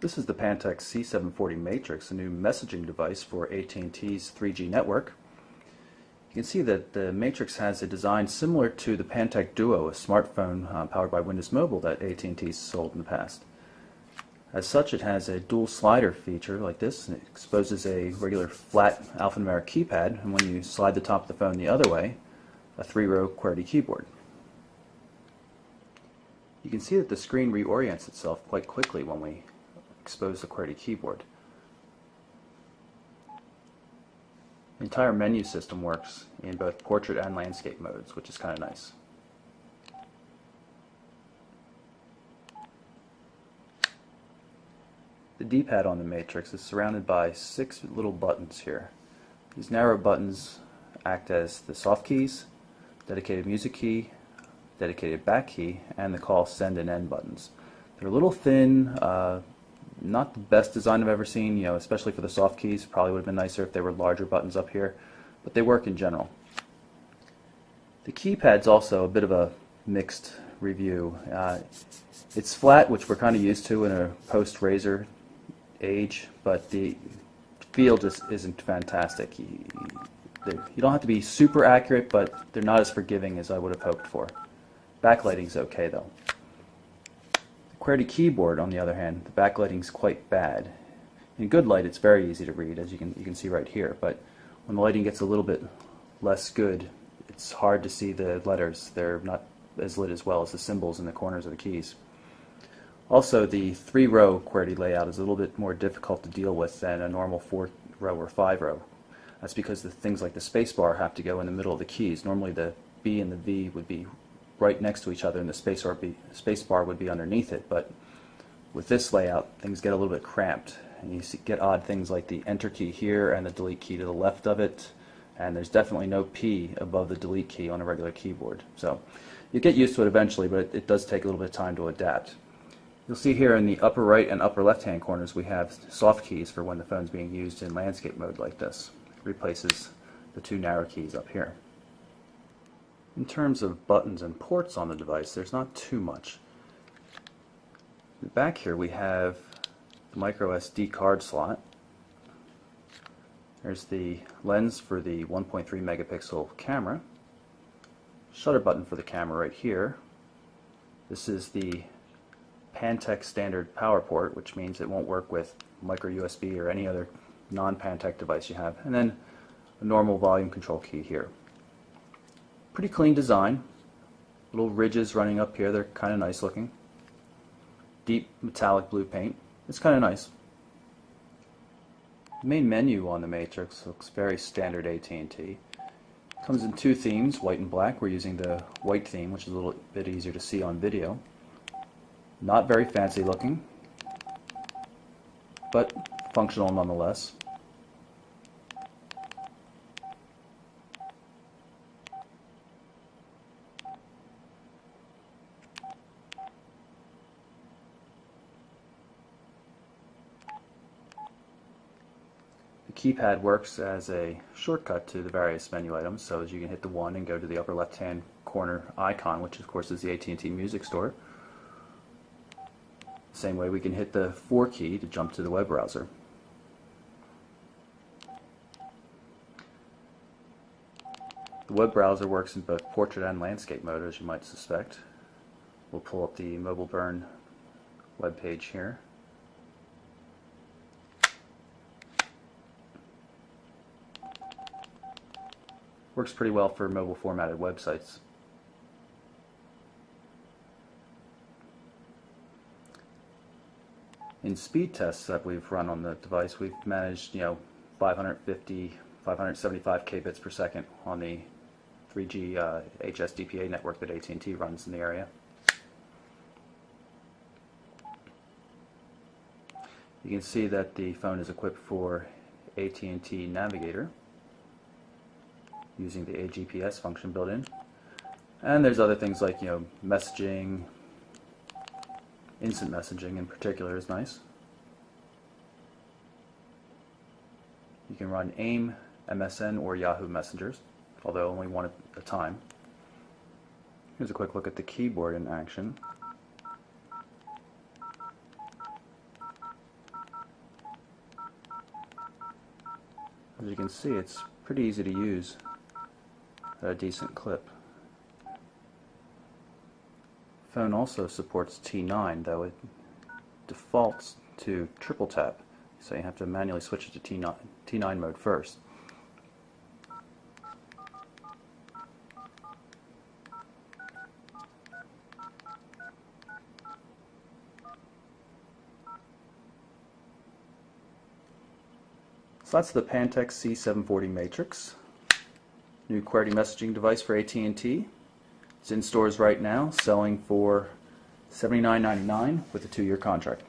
This is the Pantech C740 Matrix, a new messaging device for AT&T's 3G network. You can see that the Matrix has a design similar to the Pantech Duo, a smartphone powered by Windows Mobile that AT&T sold in the past. As such, it has a dual slider feature like this, and it exposes a regular flat alphanumeric keypad, and when you slide the top of the phone the other way, a 3-row QWERTY keyboard. You can see that the screen reorients itself quite quickly when we expose the QWERTY keyboard. The entire menu system works in both portrait and landscape modes, which is kind of nice. The D-pad on the Matrix is surrounded by 6 little buttons here. These narrow buttons act as the soft keys, dedicated music key, dedicated back key, and the call, send, and end buttons. They're a little thin, not the best design I've ever seen, especially for the soft keys. Probably would have been nicer if they were larger buttons up here, but they work in general. The keypad's also a bit of a mixed review. It's flat, which we're kind of used to in a post-Razer age, but the feel just isn't fantastic. You don't have to be super accurate, but they're not as forgiving as I would have hoped for. Backlighting's okay though. The QWERTY keyboard, on the other hand, the backlighting's quite bad. In good light, it's very easy to read, as you can see right here. But when the lighting gets a little bit less good, it's hard to see the letters. They're not as lit as well as the symbols in the corners of the keys. Also, the 3-row QWERTY layout is a little bit more difficult to deal with than a normal 4-row or 5-row. That's because the things like the spacebar have to go in the middle of the keys. Normally the B and the V would be right next to each other and the spacebar would be underneath it, but with this layout things get a little bit cramped, and you get odd things like the enter key here and the delete key to the left of it, and there's definitely no P above the delete key on a regular keyboard. So you get used to it eventually, but it does take a little bit of time to adapt. You'll see here in the upper right and upper left hand corners we have soft keys for when the phone's being used in landscape mode like this. It replaces the 2 narrow keys up here. In terms of buttons and ports on the device, there's not too much. Back here we have the micro SD card slot. There's the lens for the 1.3 megapixel camera. Shutter button for the camera right here. This is the Pantech standard power port, which means it won't work with micro USB or any other non-Pantech device you have. And then a normal volume control key here. Pretty clean design. Little ridges running up here, they're kind of nice looking. Deep metallic blue paint. It's kind of nice. The main menu on the Matrix looks very standard AT&T. Comes in 2 themes, white and black. We're using the white theme, which is a little bit easier to see on video. Not very fancy looking, but functional nonetheless. The keypad works as a shortcut to the various menu items, so as you can hit the 1 and go to the upper left hand corner icon, which of course is the AT&T Music Store. Same way we can hit the 4 key to jump to the web browser. The web browser works in both portrait and landscape mode, as you might suspect. We'll pull up the Mobile Burn web page here. Works pretty well for mobile formatted websites. In speed tests that we've run on the device, we've managed 550, 575 kbits per second on the 3G HSDPA network that AT&T runs in the area. You can see that the phone is equipped for AT&T Navigator using the AGPS function built in. And there's other things like messaging, instant messaging in particular is nice. You can run AIM, MSN, or Yahoo Messengers, although only one at a time. Here's a quick look at the keyboard in action. As you can see, it's pretty easy to use at a decent clip. Phone also supports T9, though it defaults to triple tap, so you have to manually switch it to T9 mode first. So that's the Pantex C740 Matrix, new QWERTY messaging device for AT&T. It's in stores right now, selling for $79.99 with a 2-year contract.